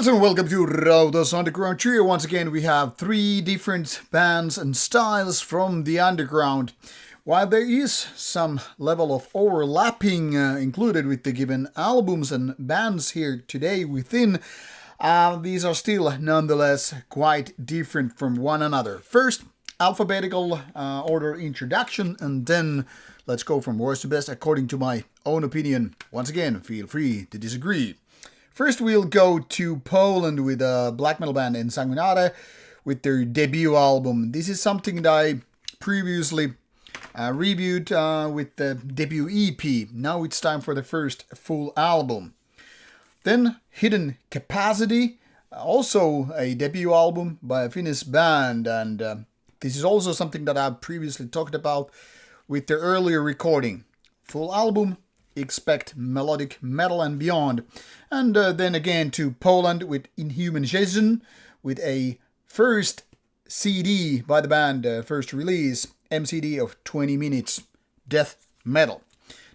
Greetings and welcome to Rauta's Underground Trio. Once again, we have three different bands and styles from the underground. While there is some level of overlapping included with the given albums and bands here today within, these are still nonetheless quite different from one another. First, alphabetical order introduction, and then let's go from worst to best according to my own opinion. Once again, feel free to disagree. First, we'll go to Poland with a black metal band Exsanguinare with their debut album. This is something that I previously reviewed with the debut EP. Now it's time for the first full album. Then Hidden Capacity, also a debut album by a Finnish band, and this is also something that I've previously talked about with the earlier recording. Full album, expect melodic metal and beyond. And then again to Poland with Inhumanization with a first CD by the band, first release, MCD of 20 minutes, death metal.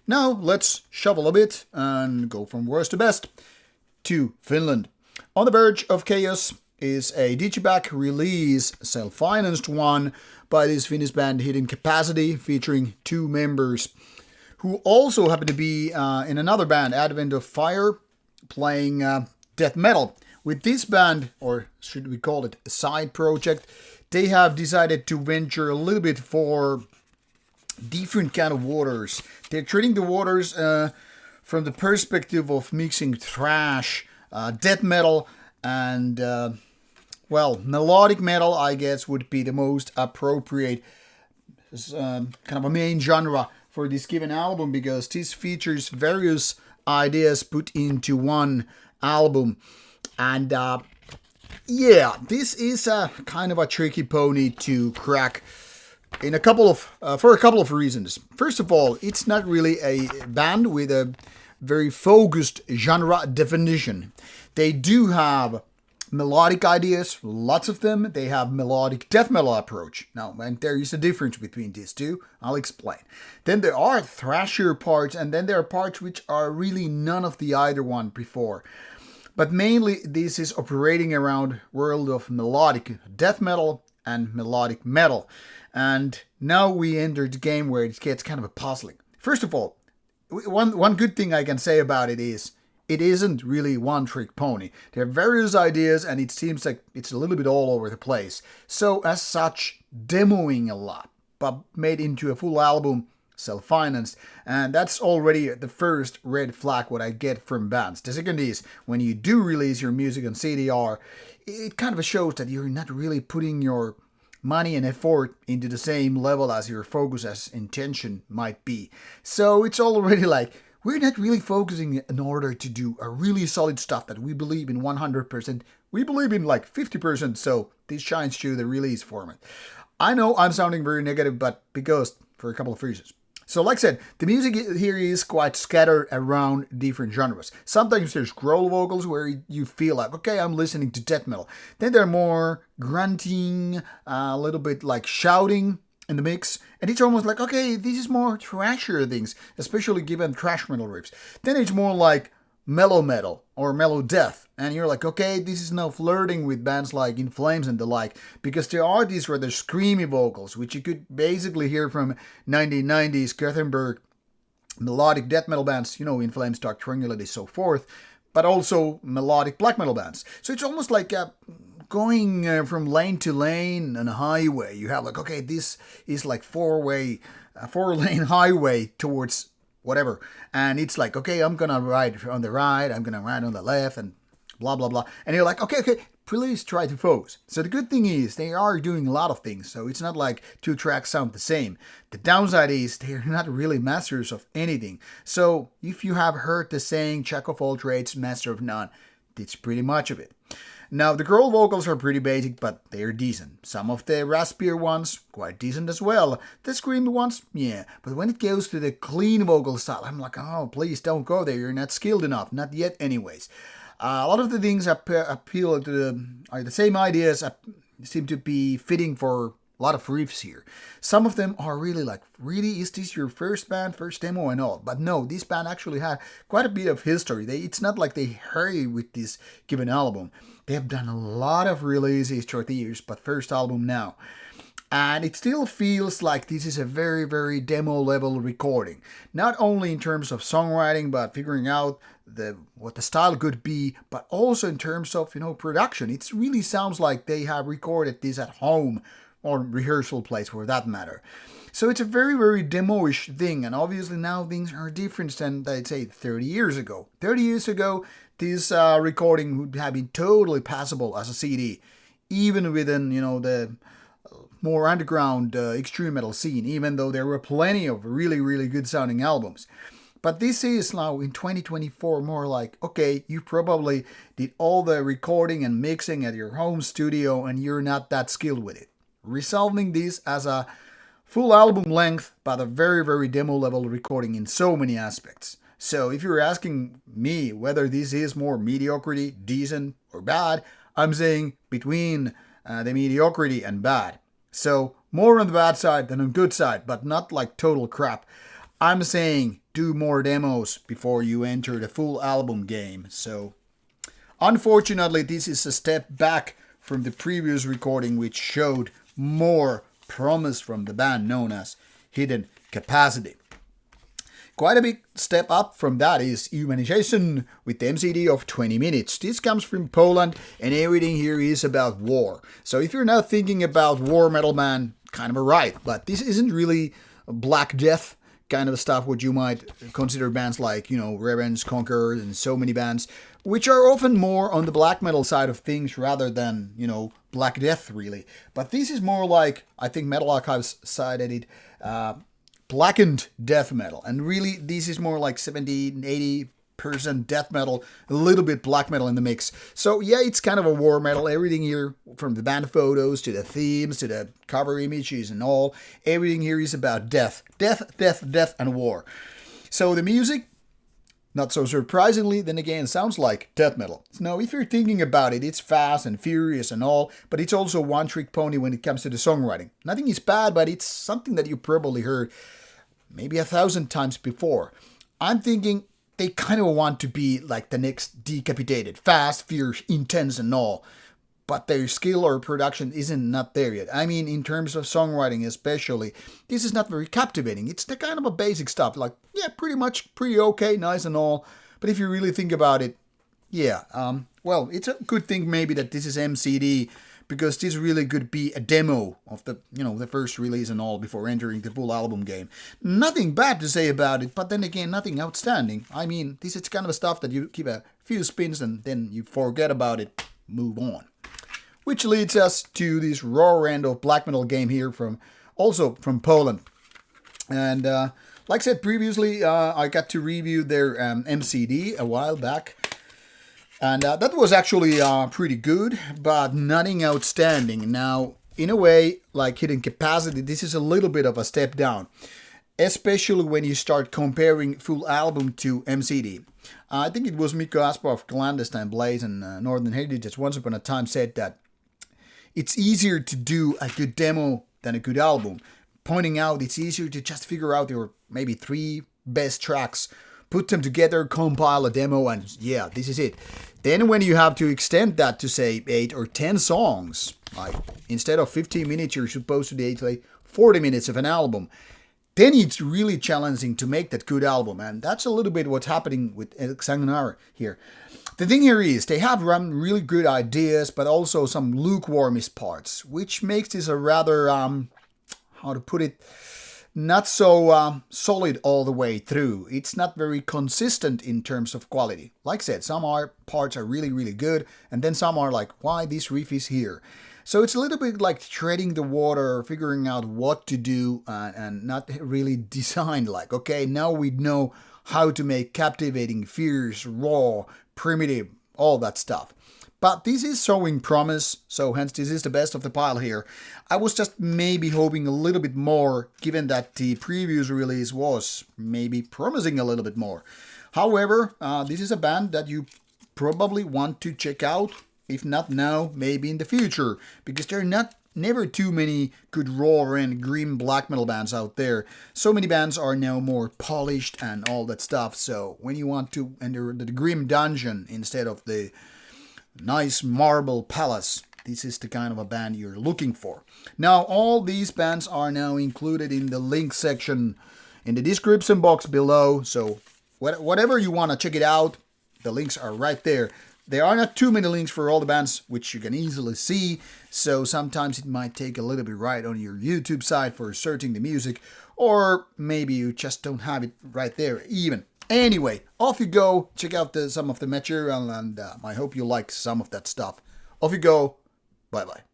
Now let's shovel a bit and go from worst to best to Finland. On the Verge of Chaos is a digipack release, self-financed one, by this Finnish band Hidden Capacity, featuring two members who also happen to be in another band, Advent of Fire, playing death metal. With this band, or should we call it a side project, they have decided to venture a little bit for different kind of waters. They're treating the waters from the perspective of mixing thrash, death metal, and, melodic metal, I guess, would be the most appropriate kind of a main genre for this given album, because this features various ideas put into one album. And this is a kind of a tricky pony to crack in for a couple of reasons. First of all, it's not really a band with a very focused genre definition. They do have melodic ideas, lots of them. They have melodic death metal approach. Now, and there is a difference between these two. I'll explain. Then there are thrasher parts, and then there are parts which are really none of the either one before. But mainly this is operating around world of melodic death metal and melodic metal. And now we enter the game where it gets kind of a puzzling. First of all, one good thing I can say about it is it isn't really one-trick pony. There are various ideas, and it seems like it's a little bit all over the place. So, as such, demoing a lot, but made into a full album, self-financed, and that's already the first red flag what I get from bands. The second is, when you do release your music on CDR, it kind of shows that you're not really putting your money and effort into the same level as your focus as intention might be. So, it's already like, we're not really focusing in order to do a really solid stuff that we believe in 100%. We believe in like 50%, so this shines through the release format. I know I'm sounding very negative, but because for a couple of reasons. So like I said, the music here is quite scattered around different genres. Sometimes there's growl vocals where you feel like, okay, I'm listening to death metal. Then there are more grunting, a little bit like shouting in the mix, and it's almost like, okay, this is more thrasher things, especially given thrash metal riffs. Then it's more like mellow metal or mellow death, and you're like, okay, this is now flirting with bands like In Flames and the like, because there are these rather screamy vocals, which you could basically hear from 1990s Gothenburg melodic death metal bands, In Flames, Dark Tranquility, so forth, but also melodic black metal bands. So it's almost like going from lane to lane on a highway. You have like, okay, this is like four-lane highway towards whatever. And it's like, okay, I'm going to ride on the right, I'm going to ride on the left, and blah, blah, blah. And you're like, okay, please try to focus. So the good thing is they are doing a lot of things. So it's not like two tracks sound the same. The downside is they're not really masters of anything. So if you have heard the saying, jack of all trades, master of none, that's pretty much of it. Now, the girl vocals are pretty basic, but they're decent. Some of the raspier ones, quite decent as well. The screamed ones, yeah. But when it goes to the clean vocal style, I'm like, oh, please don't go there. You're not skilled enough. Not yet anyways. A lot of the things appeal to the same ideas seem to be fitting for a lot of riffs here. Some of them are really like, really, is this your first band, first demo and all? But no, this band actually had quite a bit of history. It's not like they hurry with this given album. They have done a lot of releases throughout the years, but first album now. And it still feels like this is a very, very demo level recording. Not only in terms of songwriting, but figuring out what the style could be, but also in terms of, production. It really sounds like they have recorded this at home or rehearsal place for that matter. So it's a very, very demo-ish thing. And obviously now things are different than, I'd say, 30 years ago. 30 years ago, this recording would have been totally passable as a CD, even within, the more underground extreme metal scene, even though there were plenty of really, really good sounding albums. But this is now in 2024 more like, okay, you probably did all the recording and mixing at your home studio and you're not that skilled with it. Resolving this as a full album length, but a very, very demo level recording in so many aspects. So if you're asking me whether this is more mediocrity, decent, or bad, I'm saying between the mediocrity and bad. So more on the bad side than on good side, but not like total crap. I'm saying do more demos before you enter the full album game. So unfortunately, this is a step back from the previous recording, which showed more promise from the band known as Hidden Capacity. Quite a big step up from that is Inhumanization with the MCD of 20 minutes. This comes from Poland and everything here is about war. So if you're now thinking about war metal band, kind of a right, but this isn't really Black Death kind of stuff what you might consider bands like, Revenge, Conqueror and so many bands, which are often more on the black metal side of things rather than, Black Death really. But this is more like, I think Metal Archives cited it, blackened death metal, and really this is more like 70-80% death metal, a little bit black metal in the mix. So yeah, it's kind of a war metal. Everything here, from the band photos to the themes to the cover images and all, everything here is about death, and war. So the music, not so surprisingly, then again, sounds like death metal. Now, if you're thinking about it, it's fast and furious and all, but it's also one-trick pony when it comes to the songwriting. Nothing is bad, but it's something that you probably heard maybe 1,000 times before. I'm thinking they kind of want to be like the next Decapitated, fast, fierce, intense and all, but their skill or production isn't not there yet. I mean, in terms of songwriting especially, this is not very captivating. It's the kind of a basic stuff, like, yeah, pretty okay, nice and all, but if you really think about it, yeah, well, it's a good thing maybe that this is MCD, because this really could be a demo of the, the first release and all before entering the full album game. Nothing bad to say about it, but then again, nothing outstanding. I mean, this is kind of stuff that you give a few spins and then you forget about it, move on. Which leads us to this raw end of black metal game here also from Poland. And like I said previously, I got to review their MCD a while back. And that was actually pretty good, but nothing outstanding. Now, in a way, like Hidden Capacity, this is a little bit of a step down, especially when you start comparing full album to MCD. I think it was Mikko Aspa of Clandestine Blaze and Northern Heritage that once upon a time said that it's easier to do a good demo than a good album, pointing out it's easier to just figure out your maybe 3 best tracks, put them together, compile a demo, and yeah, this is it. Then when you have to extend that to say 8 or 10 songs, like instead of 15 minutes, you're supposed to do like 40 minutes of an album, then it's really challenging to make that good album. And that's a little bit what's happening with Exsanguinare here. The thing here is they have run really good ideas, but also some lukewarmist parts, which makes this a rather, how to put it, not so solid all the way through. It's not very consistent in terms of quality. Like I said, some parts are really, really good, and then some are like, why this riff is here? So it's a little bit like treading the water, figuring out what to do, and not really designed like, okay, now we know how to make captivating, fierce, raw, primitive, all that stuff. But this is showing promise, so hence this is the best of the pile here. I was just maybe hoping a little bit more, given that the previous release was maybe promising a little bit more. However, this is a band that you probably want to check out, if not now, maybe in the future, because they're not never too many good raw and grim black metal bands out there. So many bands are now more polished and all that stuff. So when you want to enter the grim dungeon instead of the nice marble palace, this is the kind of a band you're looking for. Now, all these bands are now included in the link section in the description box below. So whatever you want to check it out, the links are right there. There are not too many links for all the bands, which you can easily see. So sometimes it might take a little bit right on your YouTube side for searching the music. Or maybe you just don't have it right there even. Anyway, off you go. Check out some of the material, and I hope you like some of that stuff. Off you go. Bye-bye.